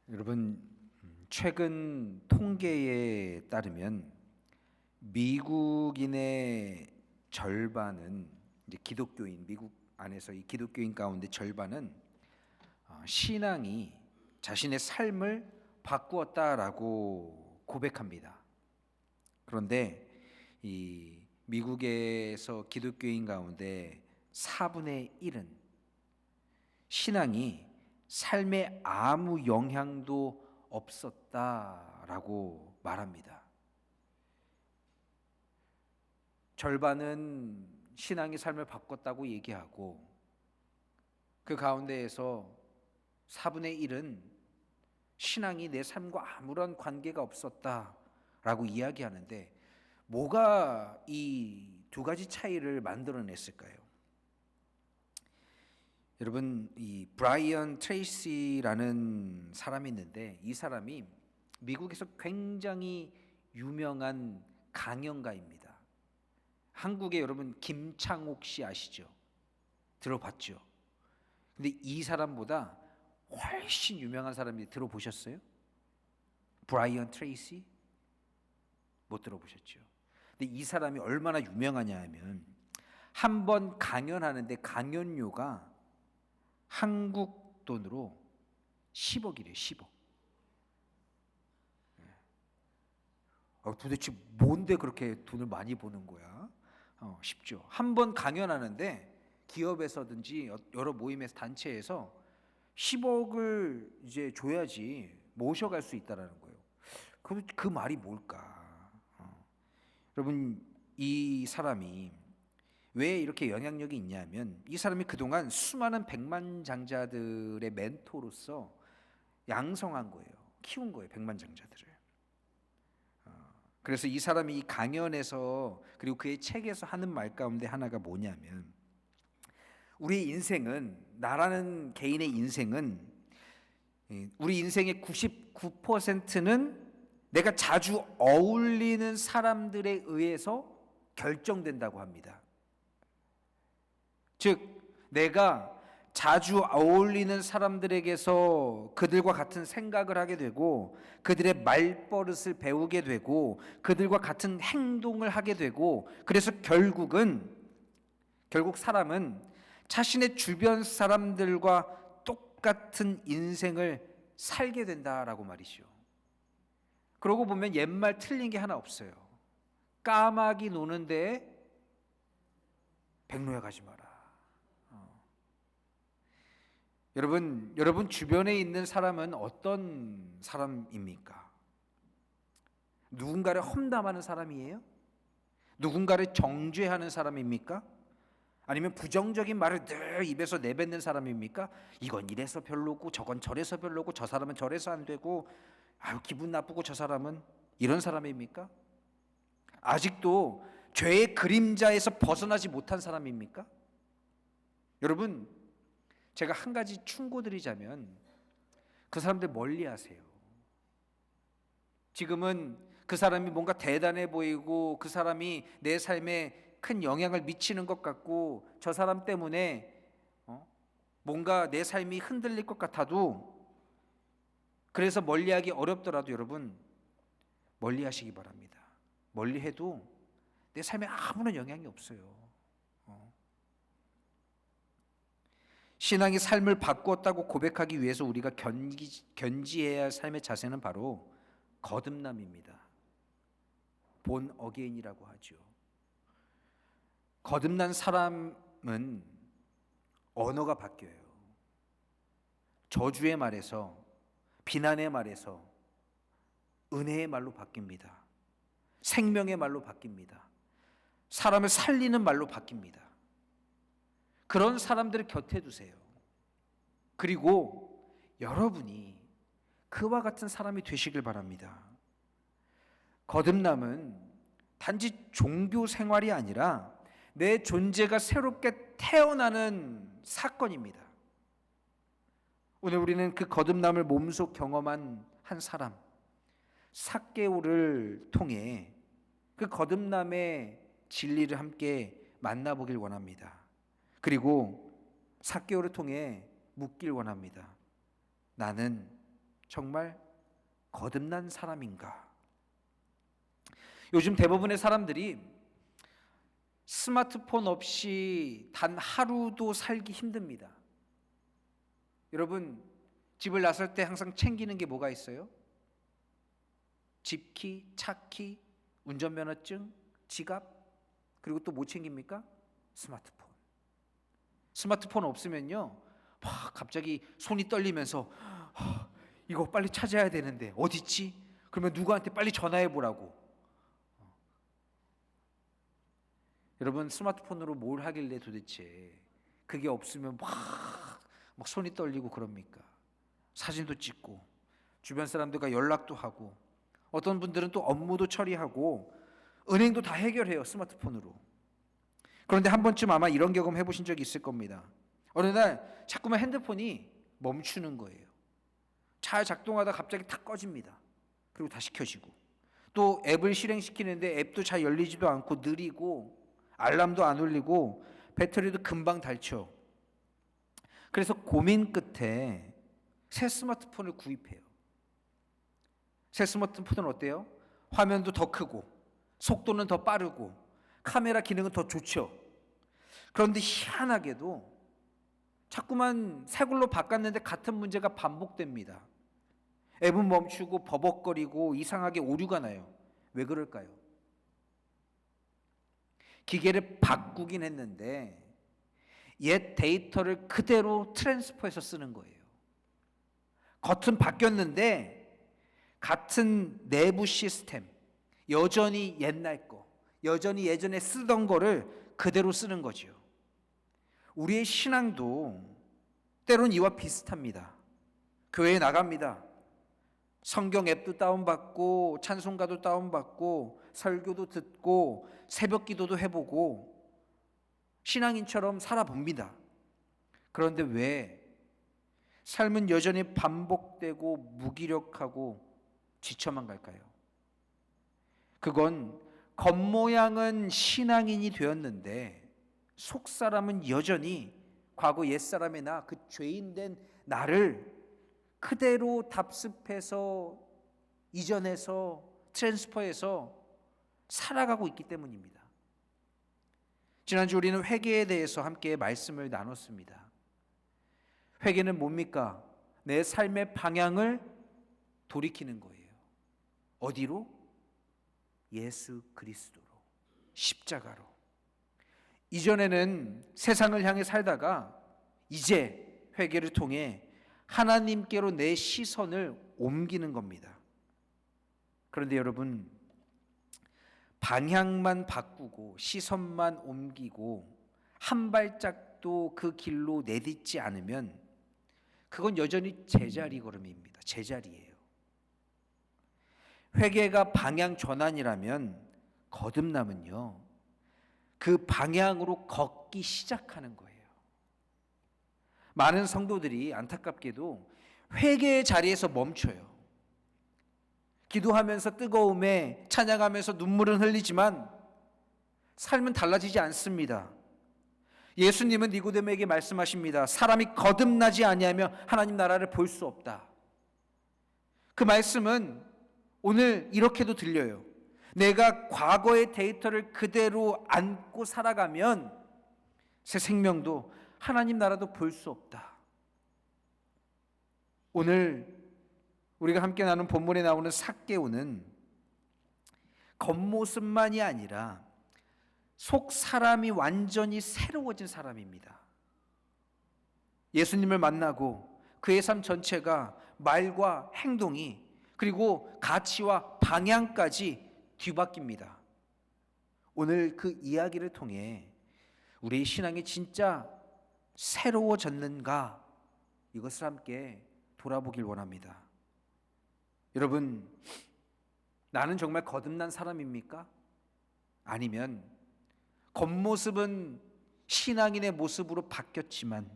여러분, 최근 통계에 따르면 미국인의 절반은 이제 기독교인, 미국 안에서 이 기독교인 가운데 절반은 신앙이 자신의 삶을 바꾸었다라고 고백합니다. 그런데 이 미국에서 기독교인 가운데 4분의 1은 신앙이 삶에 아무 영향도 없었다라고 말합니다. 절반은 신앙이 삶을 바꿨다고 얘기하고, 그 가운데에서 4분의 1은 신앙이 내 삶과 아무런 관계가 없었다라고 이야기하는데, 뭐가 이 두 가지 차이를 만들어냈을까요? 여러분, 이 브라이언 트레이시라는 사람이 있는데, 이 사람이 미국에서 굉장히 유명한 강연가입니다. 한국에 여러분 김창옥 씨 아시죠? 들어봤죠? 근데 이 사람보다 훨씬 유명한 사람이 들어보셨어요? 브라이언 트레이시? 못 들어보셨죠? 근데 이 사람이 얼마나 유명하냐 하면, 한 번 강연하는데 강연료가 한국 돈으로 10억이래요. 10억. 도대체 뭔데 그렇게 돈을 많이 버는 거야? 쉽죠. 한 번 강연하는데 기업에서든지 여러 모임에서, 단체에서 10억을 이제 줘야지 모셔갈 수 있다라는 거예요. 그 말이 뭘까? 여러분, 이 사람이 왜 이렇게 영향력이 있냐면, 이 사람이 그동안 수많은 백만장자들의 멘토로서 양성한 거예요. 키운 거예요, 백만장자들을. 그래서 이 사람이 이 강연에서, 그리고 그의 책에서 하는 말 가운데 하나가 뭐냐면, 우리 인생은, 나라는 개인의 인생은, 우리 인생의 99%는 내가 자주 어울리는 사람들에 의해서 결정된다고 합니다. 즉, 내가 자주 어울리는 사람들에게서 그들과 같은 생각을 하게 되고, 그들의 말버릇을 배우게 되고, 그들과 같은 행동을 하게 되고, 그래서 결국 사람은 자신의 주변 사람들과 똑같은 인생을 살게 된다라고 말이죠. 그러고 보면 옛말 틀린 게 하나 없어요. 까마귀 노는데 백로에 가지 마라. 여러분 주변에 있는 사람은 어떤 사람입니까? 누군가를 험담하는 사람이에요? 누군가를 정죄하는 사람입니까? 아니면 부정적인 말을 늘 입에서 내뱉는 사람입니까? 이건 이래서 별로고 저건 저래서 별로고 저 사람은 저래서 안 되고 아유 기분 나쁘고 저 사람은, 이런 사람입니까? 아직도 죄의 그림자에서 벗어나지 못한 사람입니까? 여러분, 제가 한 가지 충고드리자면, 그 사람들 멀리하세요. 지금은 그 사람이 뭔가 대단해 보이고, 그 사람이 내 삶에 큰 영향을 미치는 것 같고, 저 사람 때문에 뭔가 내 삶이 흔들릴 것 같아도, 그래서 멀리하기 어렵더라도 여러분 멀리하시기 바랍니다. 멀리해도 내 삶에 아무런 영향이 없어요. 신앙이 삶을 바꾸었다고 고백하기 위해서 우리가 견지해야 할 삶의 자세는 바로 거듭남입니다. 본 어게인이라고 하죠. 거듭난 사람은 언어가 바뀌어요. 저주의 말에서, 비난의 말에서 은혜의 말로 바뀝니다. 생명의 말로 바뀝니다. 사람을 살리는 말로 바뀝니다. 그런 사람들을 곁에 두세요. 그리고 여러분이 그와 같은 사람이 되시길 바랍니다. 거듭남은 단지 종교 생활이 아니라 내 존재가 새롭게 태어나는 사건입니다. 오늘 우리는 그 거듭남을 몸소 경험한 한 사람, 삭개오를 통해 그 거듭남의 진리를 함께 만나보길 원합니다. 그리고 삭개오를 통해 묻길 원합니다. 나는 정말 거듭난 사람인가? 요즘 대부분의 사람들이 스마트폰 없이 단 하루도 살기 힘듭니다. 여러분, 집을 나설 때 항상 챙기는 게 뭐가 있어요? 집키, 차키, 운전면허증, 지갑, 그리고 또 뭐 챙깁니까? 스마트폰. 스마트폰 없으면요, 갑자기 손이 떨리면서 이거 빨리 찾아야 되는데 어디 있지? 그러면 누구한테 빨리 전화해 보라고. 여러분, 스마트폰으로 뭘 하길래 도대체 그게 없으면 막 손이 떨리고 그럽니까? 사진도 찍고 주변 사람들과 연락도 하고 어떤 분들은 또 업무도 처리하고 은행도 다 해결해요, 스마트폰으로. 그런데 한 번쯤 아마 이런 경험 해보신 적이 있을 겁니다. 어느 날 자꾸만 핸드폰이 멈추는 거예요. 잘 작동하다 갑자기 탁 꺼집니다. 그리고 다시 켜지고, 또 앱을 실행시키는데 앱도 잘 열리지도 않고 느리고 알람도 안 울리고 배터리도 금방 닳죠. 그래서 고민 끝에 새 스마트폰을 구입해요. 새 스마트폰은 어때요? 화면도 더 크고 속도는 더 빠르고 카메라 기능은 더 좋죠. 그런데 희한하게도 자꾸만 새 걸로 바꿨는데 같은 문제가 반복됩니다. 앱은 멈추고 버벅거리고 이상하게 오류가 나요. 왜 그럴까요? 기계를 바꾸긴 했는데 옛 데이터를 그대로 트랜스퍼해서 쓰는 거예요. 겉은 바뀌었는데 같은 내부 시스템, 여전히 옛날 거, 여전히 예전에 쓰던 거를 그대로 쓰는 거죠. 우리의 신앙도 때론 이와 비슷합니다. 교회에 나갑니다. 성경 앱도 다운받고 찬송가도 다운받고 설교도 듣고 새벽 기도도 해보고 신앙인처럼 살아봅니다. 그런데 왜 삶은 여전히 반복되고 무기력하고 지쳐만 갈까요? 그건 겉모양은 신앙인이 되었는데 속사람은 여전히 과거 옛사람의 나, 그 죄인된 나를 그대로 답습해서 이전해서 트랜스퍼해서 살아가고 있기 때문입니다. 지난주 우리는 회개에 대해서 함께 말씀을 나눴습니다. 회개는 뭡니까? 내 삶의 방향을 돌이키는 거예요. 어디로? 예수 그리스도로, 십자가로. 이전에는 세상을 향해 살다가 이제 회개를 통해 하나님께로 내 시선을 옮기는 겁니다. 그런데 여러분, 방향만 바꾸고 시선만 옮기고 한 발짝도 그 길로 내딛지 않으면 그건 여전히 제자리 걸음입니다. 제자리예요. 회개가 방향 전환이라면 거듭남은요, 그 방향으로 걷기 시작하는 거예요. 많은 성도들이 안타깝게도 회개의 자리에서 멈춰요. 기도하면서 뜨거움에 찬양하면서 눈물은 흘리지만 삶은 달라지지 않습니다. 예수님은 니고데모에게 말씀하십니다. 사람이 거듭나지 아니하면 하나님 나라를 볼 수 없다. 그 말씀은 오늘 이렇게도 들려요. 내가 과거의 데이터를 그대로 안고 살아가면 새 생명도 하나님 나라도 볼 수 없다. 오늘 우리가 함께 나눈 본문에 나오는 삭개오는 겉모습만이 아니라 속 사람이 완전히 새로워진 사람입니다. 예수님을 만나고 그의 삶 전체가 말과 행동이 그리고 가치와 방향까지 뒤바뀝니다. 오늘 그 이야기를 통해 우리의 신앙이 진짜 새로워졌는가, 이것을 함께 돌아보길 원합니다. 여러분, 나는 정말 거듭난 사람입니까? 아니면 겉모습은 신앙인의 모습으로 바뀌었지만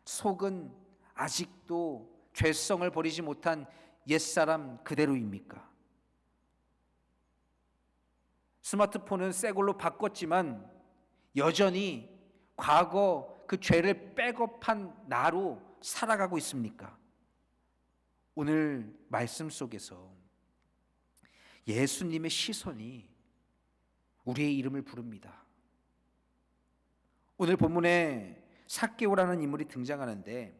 속은 아직도 죄성을 버리지 못한 옛사람 그대로입니까? 스마트폰은 새 걸로 바꿨지만 여전히 과거 그 죄를 백업한 나로 살아가고 있습니까? 오늘 말씀 속에서 예수님의 시선이 우리의 이름을 부릅니다. 오늘 본문에 삭개오라는 인물이 등장하는데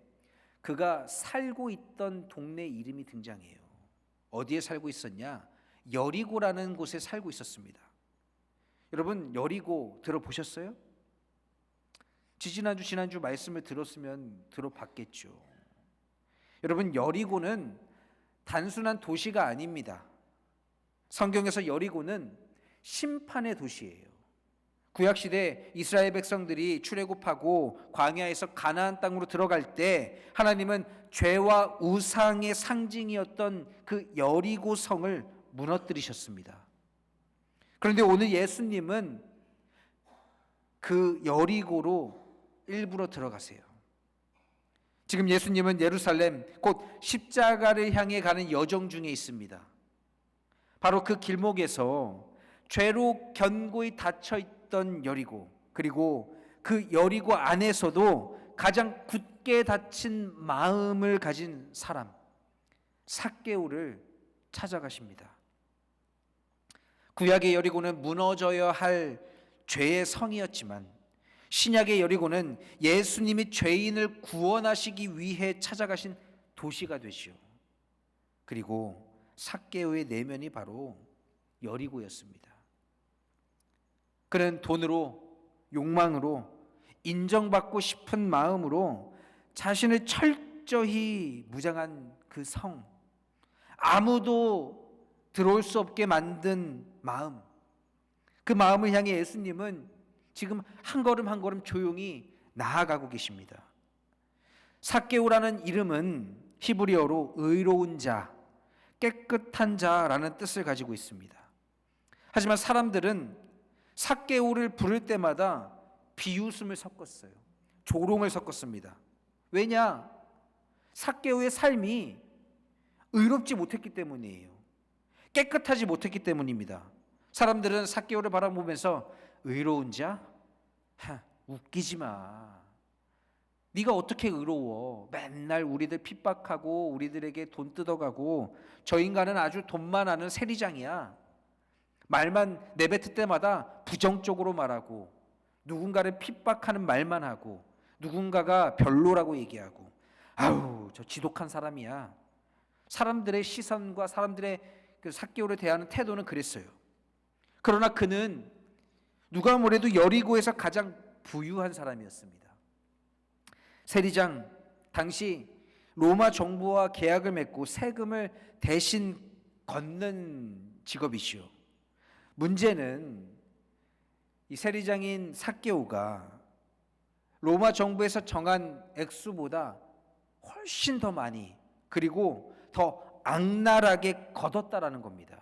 그가 살고 있던 동네 이름이 등장해요. 어디에 살고 있었냐? 여리고라는 곳에 살고 있었습니다. 여러분, 여리고 들어보셨어요? 지난주 말씀을 들었으면 들어봤겠죠. 여러분, 여리고는 단순한 도시가 아닙니다. 성경에서 여리고는 심판의 도시예요. 구약시대 이스라엘 백성들이 출애굽하고 광야에서 가나안 땅으로 들어갈 때 하나님은 죄와 우상의 상징이었던 그 여리고 성을 무너뜨리셨습니다. 그런데 오늘 예수님은 그 여리고로 일부러 들어가세요. 지금 예수님은 예루살렘 곧 십자가를 향해 가는 여정 중에 있습니다. 바로 그 길목에서 죄로 견고히 닫혀있던 여리고, 그리고 그 여리고 안에서도 가장 굳게 닫힌 마음을 가진 사람 삭개오를 찾아가십니다. 구약의 여리고는 무너져야 할 죄의 성이었지만 신약의 여리고는 예수님이 죄인을 구원하시기 위해 찾아가신 도시가 되시오. 그리고 삭개오의 내면이 바로 여리고였습니다. 그는 돈으로, 욕망으로, 인정받고 싶은 마음으로 자신을 철저히 무장한 그 성, 아무도 들어올 수 없게 만든 마음, 그 마음을 향해 예수님은 지금 한 걸음 한 걸음 조용히 나아가고 계십니다. 삭개오라는 이름은 히브리어로 의로운 자, 깨끗한 자라는 뜻을 가지고 있습니다. 하지만 사람들은 삭개오를 부를 때마다 비웃음을 섞었어요. 조롱을 섞었습니다. 왜냐? 삭개오의 삶이 의롭지 못했기 때문이에요. 깨끗하지 못했기 때문입니다. 사람들은 삭개오를 바라보면서 의로운 자? 웃기지 마. 네가 어떻게 의로워? 맨날 우리들 핍박하고 우리들에게 돈 뜯어가고 저 인간은 아주 돈만 아는 세리장이야. 말만 내뱉을 때마다 부정적으로 말하고 누군가를 핍박하는 말만 하고 누군가가 별로라고 얘기하고 아우 저 지독한 사람이야. 사람들의 시선과 사람들의 그 삭개오를 대하는 태도는 그랬어요. 그러나 그는 누가 뭐래도 여리고에서 가장 부유한 사람이었습니다. 세리장, 당시 로마 정부와 계약을 맺고 세금을 대신 걷는 직업이시오. 문제는 이 세리장인 삭개오가 로마 정부에서 정한 액수보다 훨씬 더 많이 그리고 더 악랄하게 걷었다라는 겁니다.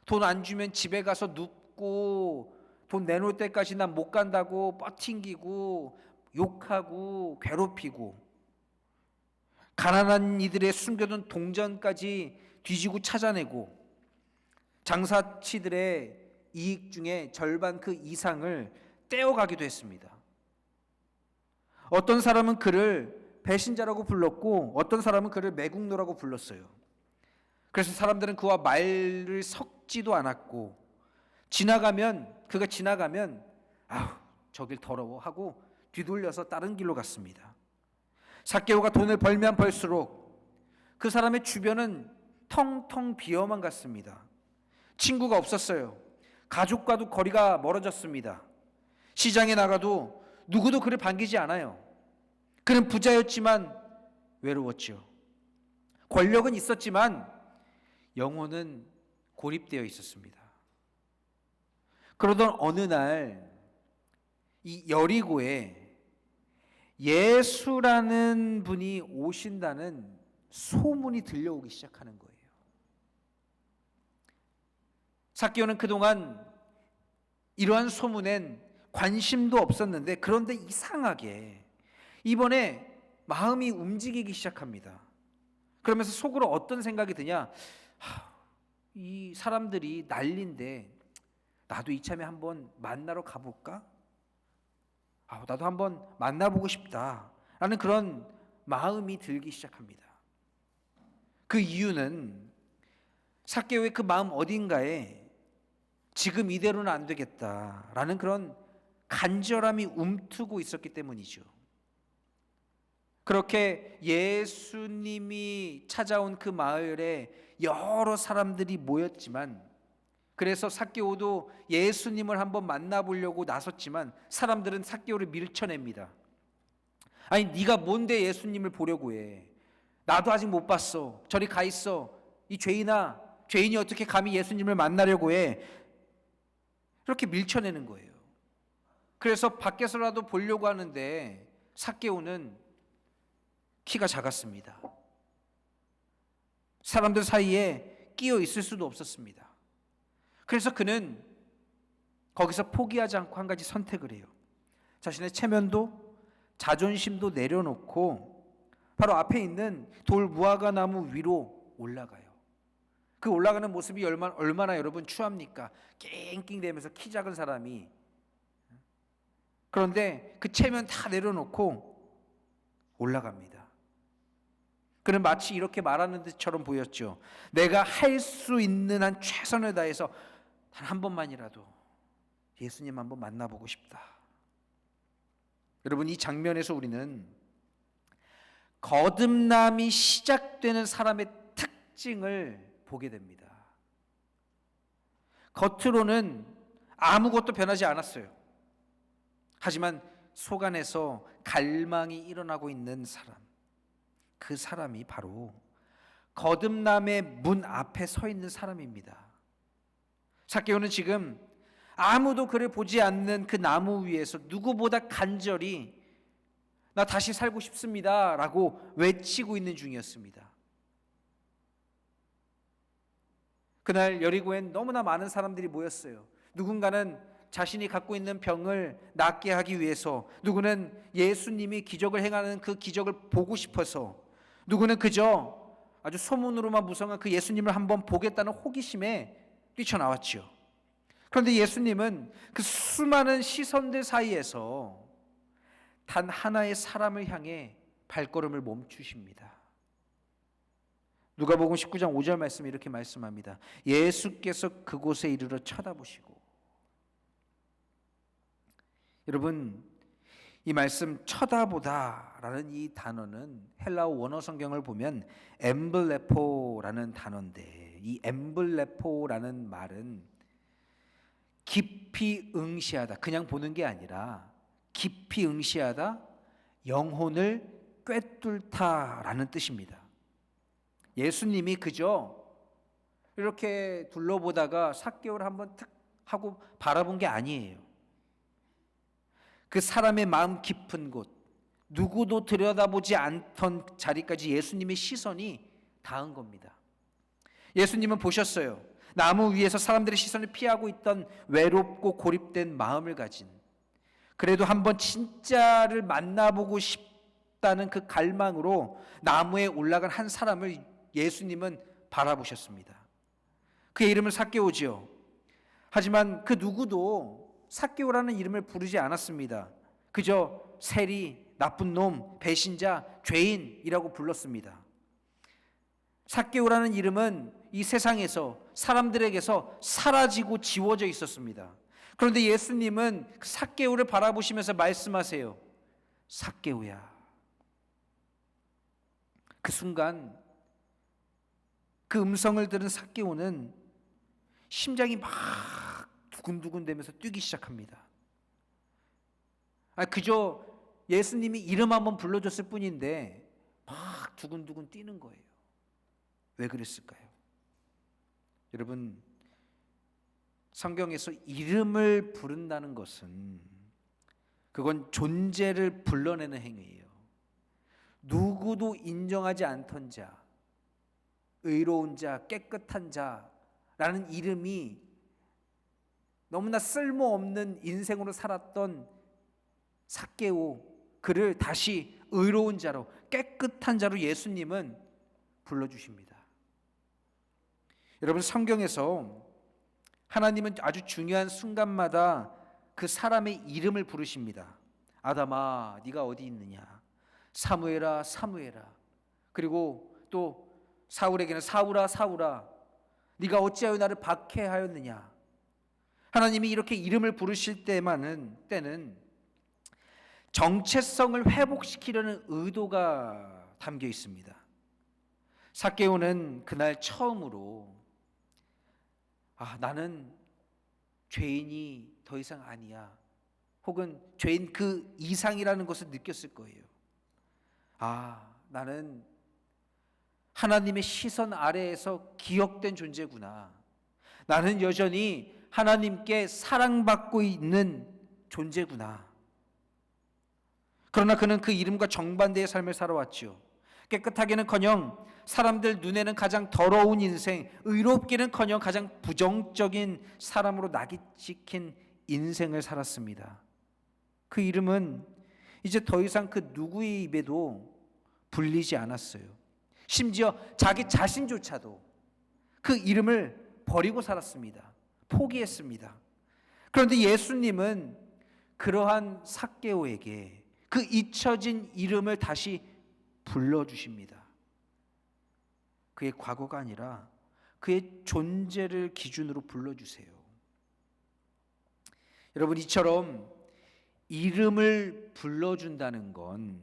돈 안 주면 집에 가서 눕고 돈 내놓을 때까지 난 못 간다고 뻗팅기고 욕하고 괴롭히고 가난한 이들의 숨겨둔 동전까지 뒤지고 찾아내고 장사치들의 이익 중에 절반 그 이상을 떼어가기도 했습니다. 어떤 사람은 그를 배신자라고 불렀고 어떤 사람은 그를 매국노라고 불렀어요. 그래서 사람들은 그와 말을 섞지도 않았고 그가 지나가면 아우 저길 더러워 하고 뒤돌려서 다른 길로 갔습니다. 삭개오가 돈을 벌면 벌수록 그 사람의 주변은 텅텅 비어만 갔습니다. 친구가 없었어요. 가족과도 거리가 멀어졌습니다. 시장에 나가도 누구도 그를 반기지 않아요. 그는 부자였지만 외로웠죠. 권력은 있었지만 영혼은 고립되어 있었습니다. 그러던 어느 날 이 여리고에 예수라는 분이 오신다는 소문이 들려오기 시작하는 거예요. 삭개오는 그동안 이러한 소문엔 관심도 없었는데 그런데 이상하게 이번에 마음이 움직이기 시작합니다. 그러면서 속으로 어떤 생각이 드냐? 이 사람들이 난리인데 나도 이참에 한번 만나러 가볼까? 나도 한번 만나보고 싶다 라는 그런 마음이 들기 시작합니다. 그 이유는 삭개오의 그 마음 어딘가에 지금 이대로는 안 되겠다라는 그런 간절함이 움트고 있었기 때문이죠. 그렇게 예수님이 찾아온 그 마을에 여러 사람들이 모였지만, 그래서 삭개오도 예수님을 한번 만나보려고 나섰지만 사람들은 삭개오를 밀쳐냅니다. 아니, 네가 뭔데 예수님을 보려고 해? 나도 아직 못 봤어. 저리 가 있어. 이 죄인아, 죄인이 어떻게 감히 예수님을 만나려고 해? 이렇게 밀쳐내는 거예요. 그래서 밖에서라도 보려고 하는데 삭개오는 키가 작았습니다. 사람들 사이에 끼어 있을 수도 없었습니다. 그래서 그는 거기서 포기하지 않고 한 가지 선택을 해요. 자신의 체면도 자존심도 내려놓고 바로 앞에 있는 돌 무화과 나무 위로 올라가요. 그 올라가는 모습이 얼마나 여러분 추합니까? 낑낑대면서 키 작은 사람이. 그런데 그 체면 다 내려놓고 올라갑니다. 그는 마치 이렇게 말하는 듯처럼 보였죠. 내가 할 수 있는 한 최선을 다해서 단 한 번만이라도 예수님 한번 만나보고 싶다. 여러분, 이 장면에서 우리는 거듭남이 시작되는 사람의 특징을 보게 됩니다. 겉으로는 아무것도 변하지 않았어요. 하지만 속 안에서 갈망이 일어나고 있는 사람, 그 사람이 바로 거듭남의 문 앞에 서 있는 사람입니다. 삭개오는 지금 아무도 그를 보지 않는 그 나무 위에서 누구보다 간절히 나 다시 살고 싶습니다 라고 외치고 있는 중이었습니다. 그날 여리고엔 너무나 많은 사람들이 모였어요. 누군가는 자신이 갖고 있는 병을 낫게 하기 위해서, 누구는 예수님이 기적을 행하는 그 기적을 보고 싶어서, 누구는 그저 아주 소문으로만 무성한 그 예수님을 한번 보겠다는 호기심에 뛰쳐나왔죠. 그런데 예수님은 그 수많은 시선들 사이에서 단 하나의 사람을 향해 발걸음을 멈추십니다. 누가복음 19장 5절 말씀이 이렇게 말씀합니다. 예수께서 그곳에 이르러 쳐다보시고. 여러분, 이 말씀 쳐다보다라는 이 단어는 헬라어 원어 성경을 보면 엠블레포라는 단어인데, 이 엠블레포라는 말은 깊이 응시하다, 그냥 보는 게 아니라 깊이 응시하다, 영혼을 꿰뚫다라는 뜻입니다. 예수님이 그저 이렇게 둘러보다가 삭개오를 한번 탁 하고 바라본 게 아니에요. 그 사람의 마음 깊은 곳, 누구도 들여다보지 않던 자리까지 예수님의 시선이 닿은 겁니다. 예수님은 보셨어요. 나무 위에서 사람들의 시선을 피하고 있던 외롭고 고립된 마음을 가진, 그래도 한번 진짜를 만나보고 싶다는 그 갈망으로 나무에 올라간 한 사람을 예수님은 바라보셨습니다. 그의 이름은 삭개오지요. 하지만 그 누구도 삭개오라는 이름을 부르지 않았습니다. 그저 세리, 나쁜 놈, 배신자, 죄인이라고 불렀습니다. 삭개오라는 이름은 이 세상에서 사람들에게서 사라지고 지워져 있었습니다. 그런데 예수님은 그 삭개오를 바라보시면서 말씀하세요. 삭개오야. 그 순간 그 음성을 들은 삭개오는 심장이 막 두근두근 되면서 뛰기 시작합니다. 그저 예수님이 이름 한번 불러줬을 뿐인데 막 두근두근 뛰는 거예요. 왜 그랬을까요? 여러분, 성경에서 이름을 부른다는 것은 그건 존재를 불러내는 행위예요. 누구도 인정하지 않던 자, 의로운 자, 깨끗한 자라는 이름이 너무나 쓸모없는 인생으로 살았던 삭개오, 그를 다시 의로운 자로, 깨끗한 자로 예수님은 불러주십니다. 여러분, 성경에서 하나님은 아주 중요한 순간마다 그 사람의 이름을 부르십니다. 아담아, 네가 어디 있느냐? 사무엘아, 사무엘아. 그리고 또 사울에게는 사울아 사울아 네가 어찌하여 나를 박해하였느냐. 하나님이 이렇게 이름을 부르실 때는 정체성을 회복시키려는 의도가 담겨 있습니다. 삭개오는 그날 처음으로 나는 죄인이 더 이상 아니야, 혹은 죄인 그 이상이라는 것을 느꼈을 거예요. 나는 하나님의 시선 아래에서 기억된 존재구나. 나는 여전히 하나님께 사랑받고 있는 존재구나. 그러나 그는 그 이름과 정반대의 삶을 살아왔죠. 깨끗하게는커녕 사람들 눈에는 가장 더러운 인생, 의롭기는커녕 가장 부정적인 사람으로 낙이 찍힌 인생을 살았습니다. 그 이름은 이제 더 이상 그 누구의 입에도 불리지 않았어요. 심지어 자기 자신조차도 그 이름을 버리고 살았습니다. 포기했습니다. 그런데 예수님은 그러한 삭개오에게 그 잊혀진 이름을 다시 불러주십니다. 그의 과거가 아니라 그의 존재를 기준으로 불러주세요. 여러분, 이처럼 이름을 불러준다는 건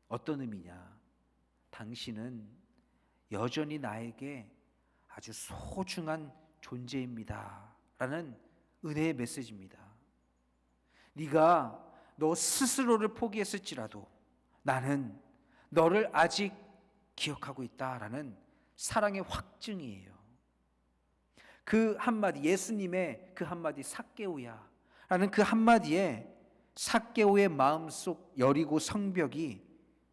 어떤 의미냐? 당신은 여전히 나에게 아주 소중한 존재입니다 라는 은혜의 메시지입니다. 네가 너 스스로를 포기했을지라도 나는 너를 아직 기억하고 있다라는 사랑의 확증이에요. 그 한마디, 예수님의 그 한마디 삭개오야 라는 그 한마디에 삭개오의 마음속 여리고 성벽이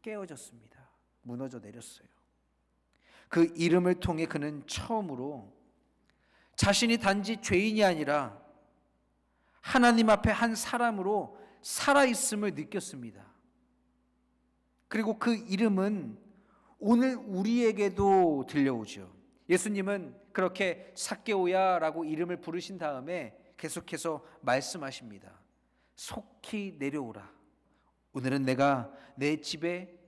깨어졌습니다. 무너져 내렸어요. 그 이름을 통해 그는 처음으로 자신이 단지 죄인이 아니라 하나님 앞에 한 사람으로 살아있음을 느꼈습니다. 그리고 그 이름은 오늘 우리에게도 들려오죠. 예수님은 그렇게 삭개오야 라고 이름을 부르신 다음에 계속해서 말씀하십니다. 속히 내려오라. 오늘은 내가 내 집에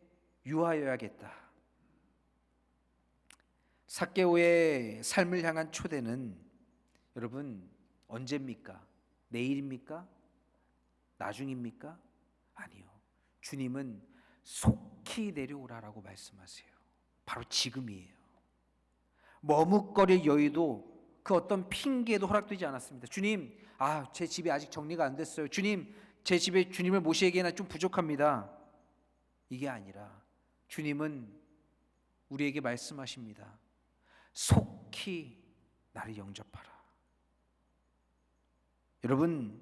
유하여야겠다. 삭개오의 삶을 향한 초대는 여러분 언제입니까? 내일입니까? 나중입니까? 아니요. 주님은 속히 내려오라라고 말씀하세요. 바로 지금이에요. 머뭇거릴 여유도 그 어떤 핑계도 허락되지 않았습니다. 주님, 제 집이 아직 정리가 안 됐어요. 주님, 제 집에 주님을 모시기에는 좀 부족합니다. 이게 아니라 주님은 우리에게 말씀하십니다. 속히 나를 영접하라. 여러분,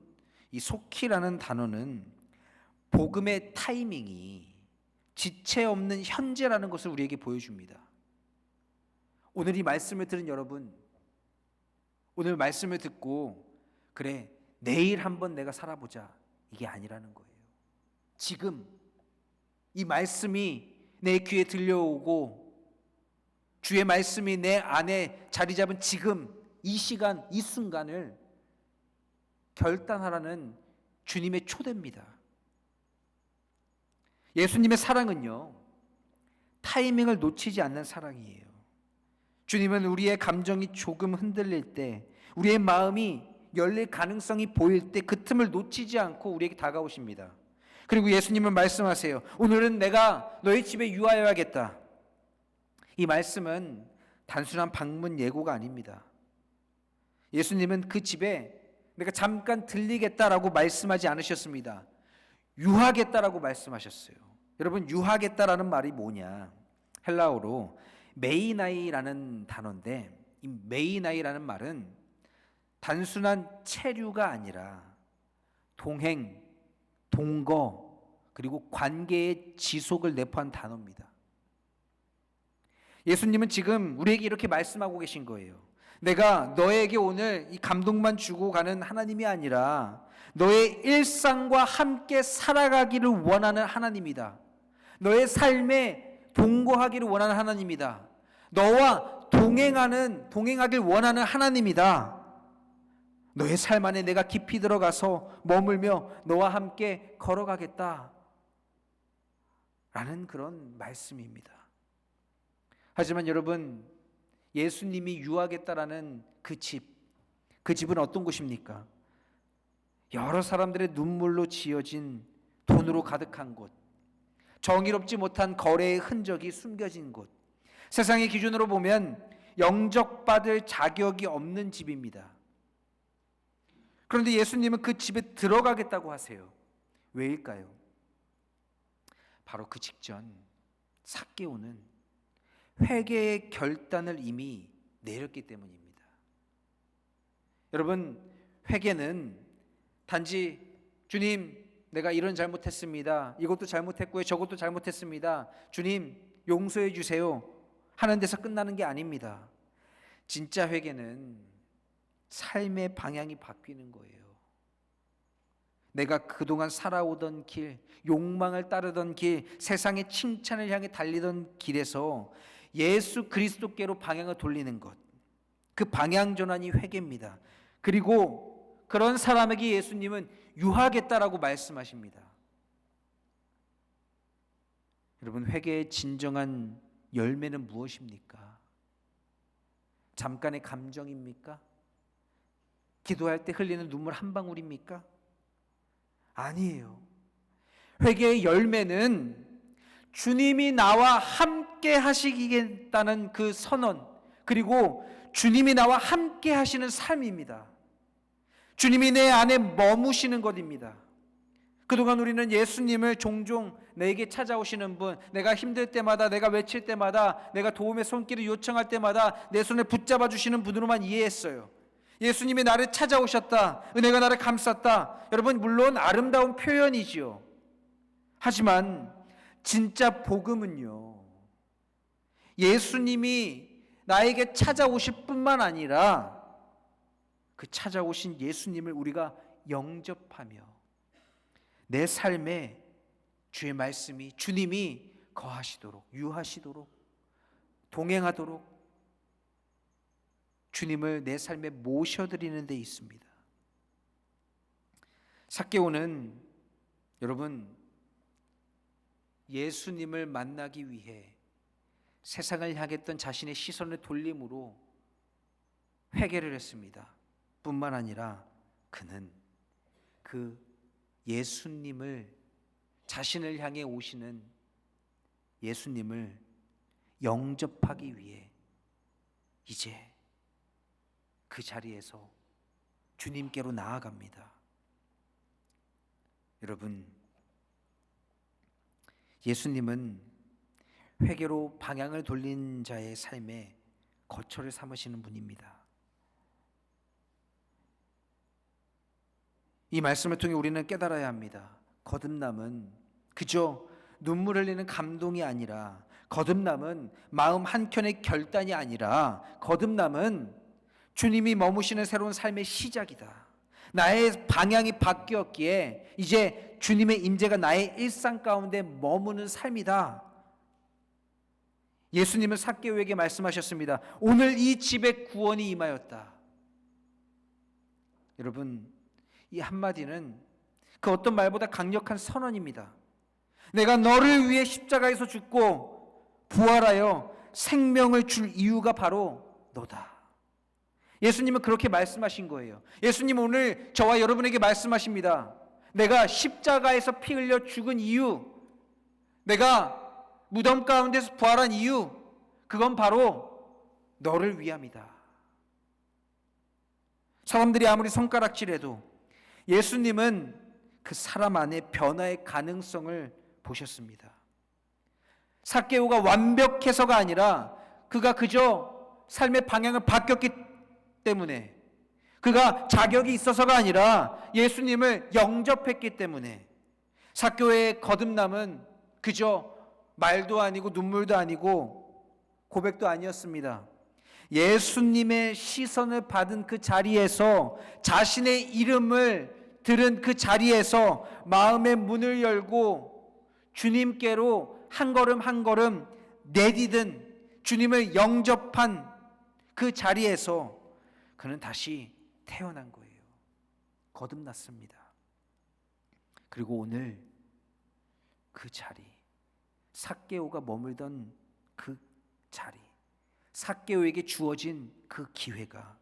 이 속히라는 단어는 복음의 타이밍이 지체 없는 현재라는 것을 우리에게 보여줍니다. 오늘 이 말씀을 들은 여러분, 오늘 말씀을 듣고 그래 내일 한번 내가 살아보자, 이게 아니라는 거예요. 지금 이 말씀이 내 귀에 들려오고 주의 말씀이 내 안에 자리 잡은 지금 이 시간 이 순간을 결단하라는 주님의 초대입니다. 예수님의 사랑은요, 타이밍을 놓치지 않는 사랑이에요. 주님은 우리의 감정이 조금 흔들릴 때, 우리의 마음이 열릴 가능성이 보일 때 그 틈을 놓치지 않고 우리에게 다가오십니다. 그리고 예수님은 말씀하세요. 오늘은 내가 너희 집에 유하여야겠다. 이 말씀은 단순한 방문 예고가 아닙니다. 예수님은 그 집에 내가 잠깐 들리겠다라고 말씀하지 않으셨습니다. 유하겠다라고 말씀하셨어요. 여러분, 유하겠다라는 말이 뭐냐? 헬라어로 메이나이라는 단어인데, 이 메이나이라는 말은 단순한 체류가 아니라 동행, 동거, 그리고 관계의 지속을 내포한 단어입니다. 예수님은 지금 우리에게 이렇게 말씀하고 계신 거예요. 내가 너에게 오늘 이 감동만 주고 가는 하나님이 아니라 너의 일상과 함께 살아가기를 원하는 하나님이다. 너의 삶에 동거하기를 원하는 하나님이다. 너와 동행하길 원하는 하나님이다. 너의 삶 안에 내가 깊이 들어가서 머물며 너와 함께 걸어가겠다 라는 그런 말씀입니다. 하지만 여러분, 예수님이 유하겠다라는 그 집은 어떤 곳입니까? 여러 사람들의 눈물로 지어진, 돈으로 가득한 곳, 정의롭지 못한 거래의 흔적이 숨겨진 곳, 세상의 기준으로 보면 영접받을 자격이 없는 집입니다. 그런데 예수님은 그 집에 들어가겠다고 하세요. 왜일까요? 바로 그 직전 삭개오는 회개의 결단을 이미 내렸기 때문입니다. 여러분, 회개는 단지 주님, 내가 이런 잘못했습니다, 이것도 잘못했고요, 저것도 잘못했습니다, 주님 용서해 주세요 하는 데서 끝나는 게 아닙니다. 진짜 회개는 삶의 방향이 바뀌는 거예요. 내가 그동안 살아오던 길, 욕망을 따르던 길, 세상의 칭찬을 향해 달리던 길에서 예수 그리스도께로 방향을 돌리는 것, 그 방향 전환이 회개입니다. 그리고 그런 사람에게 예수님은 유하겠다라고 말씀하십니다. 여러분, 회개의 진정한 열매는 무엇입니까? 잠깐의 감정입니까? 기도할 때 흘리는 눈물 한 방울입니까? 아니에요. 회개의 열매는 주님이 나와 함께 하시겠다는 그 선언, 그리고 주님이 나와 함께 하시는 삶입니다. 주님이 내 안에 머무시는 것입니다. 그동안 우리는 예수님을 종종 내게 찾아오시는 분, 내가 힘들 때마다, 내가 외칠 때마다, 내가 도움의 손길을 요청할 때마다 내 손을 붙잡아 주시는 분으로만 이해했어요. 예수님이 나를 찾아오셨다, 은혜가 나를 감쌌다. 여러분, 물론 아름다운 표현이지요. 하지만 진짜 복음은요, 예수님이 나에게 찾아오실 뿐만 아니라 그 찾아오신 예수님을 우리가 영접하며 내 삶에 주의 말씀이, 주님이 거하시도록, 유하시도록, 동행하도록 주님을 내 삶에 모셔드리는 데 있습니다. 삭개오는 여러분, 예수님을 만나기 위해 세상을 향했던 자신의 시선을 돌림으로 회개를 했습니다. 뿐만 아니라 그는 그 예수님을, 자신을 향해 오시는 예수님을 영접하기 위해 이제 그 자리에서 주님께로 나아갑니다. 여러분, 예수님은 회개로 방향을 돌린 자의 삶에 거처를 삼으시는 분입니다. 이 말씀을 통해 우리는 깨달아야 합니다. 거듭남은 그저 눈물 흘리는 감동이 아니라, 거듭남은 마음 한켠의 결단이 아니라, 거듭남은 주님이 머무시는 새로운 삶의 시작이다. 나의 방향이 바뀌었기에 이제 주님의 임재가 나의 일상 가운데 머무는 삶이다. 예수님은 삭개오에게 말씀하셨습니다. 오늘 이 집에 구원이 임하였다. 여러분, 이 한마디는 그 어떤 말보다 강력한 선언입니다. 내가 너를 위해 십자가에서 죽고 부활하여 생명을 줄 이유가 바로 너다. 예수님은 그렇게 말씀하신 거예요. 예수님은 오늘 저와 여러분에게 말씀하십니다. 내가 십자가에서 피 흘려 죽은 이유, 내가 무덤 가운데서 부활한 이유, 그건 바로 너를 위함이다. 사람들이 아무리 손가락질해도 예수님은 그 사람 안에 변화의 가능성을 보셨습니다. 삭개오가 완벽해서가 아니라 그가 그저 삶의 방향을 바뀌었기 때문에, 그가 자격이 있어서가 아니라 예수님을 영접했기 때문에, 삭개오의 거듭남은 그저 말도 아니고 눈물도 아니고 고백도 아니었습니다. 예수님의 시선을 받은 그 자리에서, 자신의 이름을 들은 그 자리에서 마음의 문을 열고 주님께로 한 걸음 한 걸음 내디딘, 주님을 영접한 그 자리에서 그는 다시 태어난 거예요. 거듭났습니다. 그리고 오늘 그 자리, 삭개오가 머물던 그 자리, 삭개오에게 주어진 그 기회가,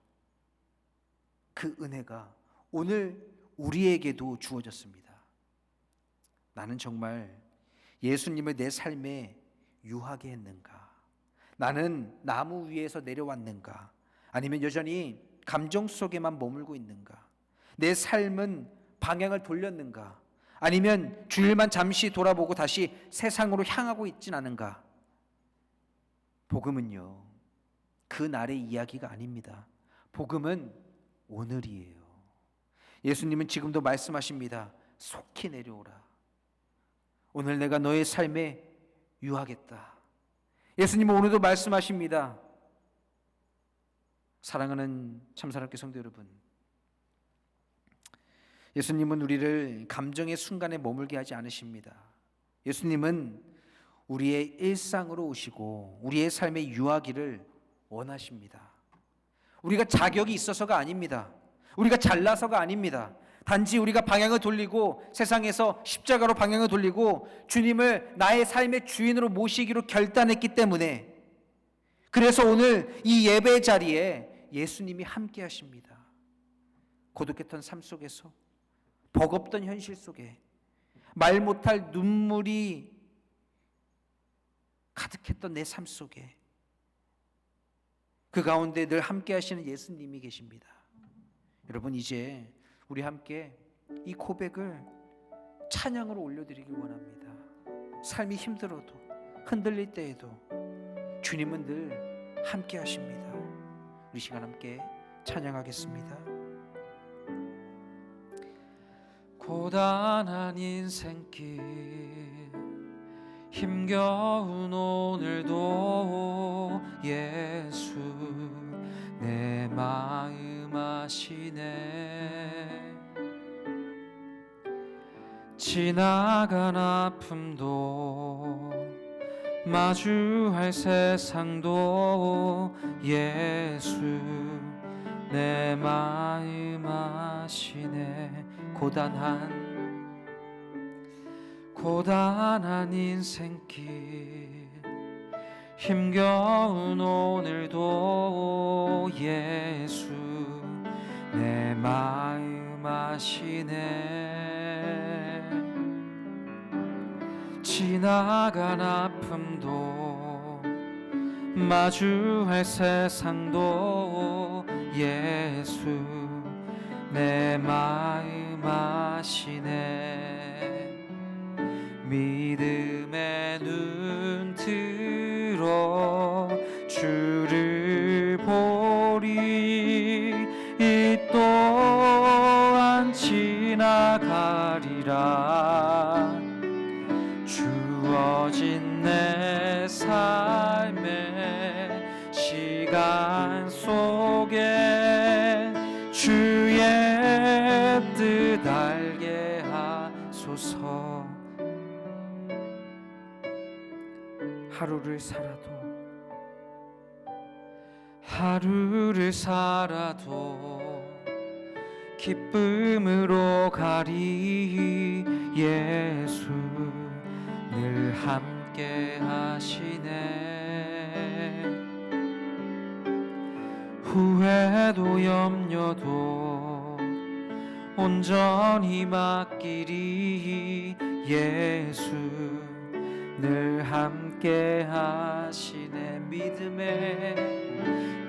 그 은혜가 오늘 우리에게도 주어졌습니다. 나는 정말 예수님을 내 삶에 유하게 했는가? 나는 나무 위에서 내려왔는가? 아니면 여전히 감정 속에만 머물고 있는가? 내 삶은 방향을 돌렸는가? 아니면 주일만 잠시 돌아보고 다시 세상으로 향하고 있진 않은가? 복음은요, 그 날의 이야기가 아닙니다. 복음은 오늘이에요. 예수님은 지금도 말씀하십니다. 속히 내려오라. 오늘 내가 너의 삶에 유하겠다. 예수님은 오늘도 말씀하십니다. 사랑하는 참사랑교회 성도 여러분, 예수님은 우리를 감정의 순간에 머물게 하지 않으십니다. 예수님은 우리의 일상으로 오시고 우리의 삶에 유하기를 원하십니다. 우리가 자격이 있어서가 아닙니다. 우리가 잘나서가 아닙니다. 단지 우리가 방향을 돌리고 세상에서 십자가로 방향을 돌리고 주님을 나의 삶의 주인으로 모시기로 결단했기 때문에, 그래서 오늘 이 예배 자리에 예수님이 함께 하십니다. 고독했던 삶 속에서, 버겁던 현실 속에, 말 못할 눈물이 가득했던 내 삶 속에 그 가운데 늘 함께 하시는 예수님이 계십니다. 여러분, 이제 우리 함께 이 고백을 찬양으로 올려드리길 원합니다. 삶이 힘들어도, 흔들릴 때에도 주님은 늘 함께 하십니다. 우리 시간 함께 찬양하겠습니다. 고단한 인생길, 힘겨운 오늘도 예수 내 마음 아시네. 지나간 아픔도 마주할 세상도 예수 내 마음 아시네. 고단한 인생길, 힘겨운 오늘도 예수 내 마음 아시네. 지나간 아픔도 마주할 세상도 예수 내 마음 아시네. 믿음의 눈 들어 주를 보리. 이 또한 지나가리라. 주어진 내 삶의 시간 속에 주의 뜻 알게 하소서. 하루를 살아도 기쁨으로 가리. 예수 늘 함께 하시네. 후회도 염려도 온전히 맡기리. 예수 늘 함께 하시네.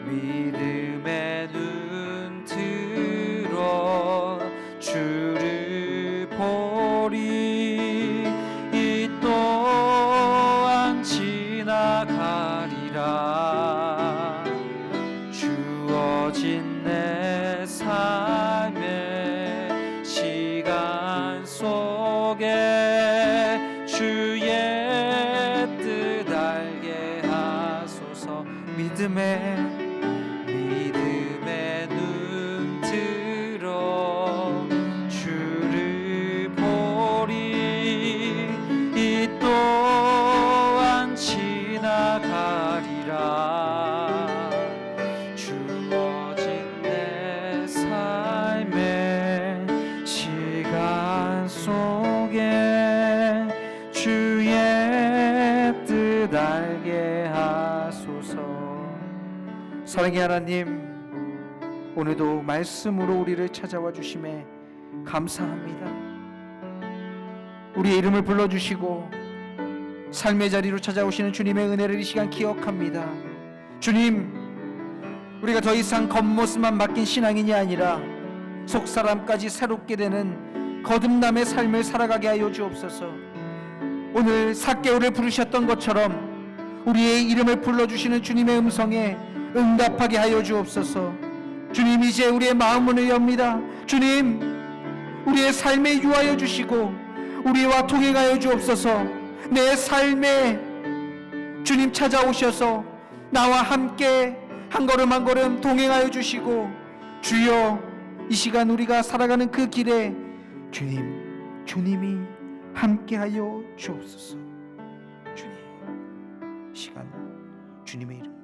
믿음의 눈 들어 주를 보리. 이 또한 지나가리라. 주어진 내 삶의 시간 속에 주의 뜻 알게 하소서. 믿음의 눈 들어 주를 보리. 이 또한 지나가리라. 주어진 내 삶의 시간 속에 주의 뜻 알게 하소서. 사랑의 하나님, 오늘도 말씀으로 우리를 찾아와 주심에 감사합니다. 우리의 이름을 불러주시고 삶의 자리로 찾아오시는 주님의 은혜를 이 시간 기억합니다. 주님, 우리가 더 이상 겉모습만 맡긴 신앙인이 아니라 속사람까지 새롭게 되는 거듭남의 삶을 살아가게 하여 주옵소서. 오늘 삭개오를 부르셨던 것처럼 우리의 이름을 불러주시는 주님의 음성에 응답하게 하여 주옵소서. 주님, 이제 우리의 마음문을 엽니다. 주님, 우리의 삶에 유하여 주시고 우리와 동행하여 주옵소서. 내 삶에 주님 찾아오셔서 나와 함께 한 걸음 한 걸음 동행하여 주시고, 주여, 이 시간 우리가 살아가는 그 길에 주님이 함께하여 주옵소서. 주님, 이 시간 주님의 이름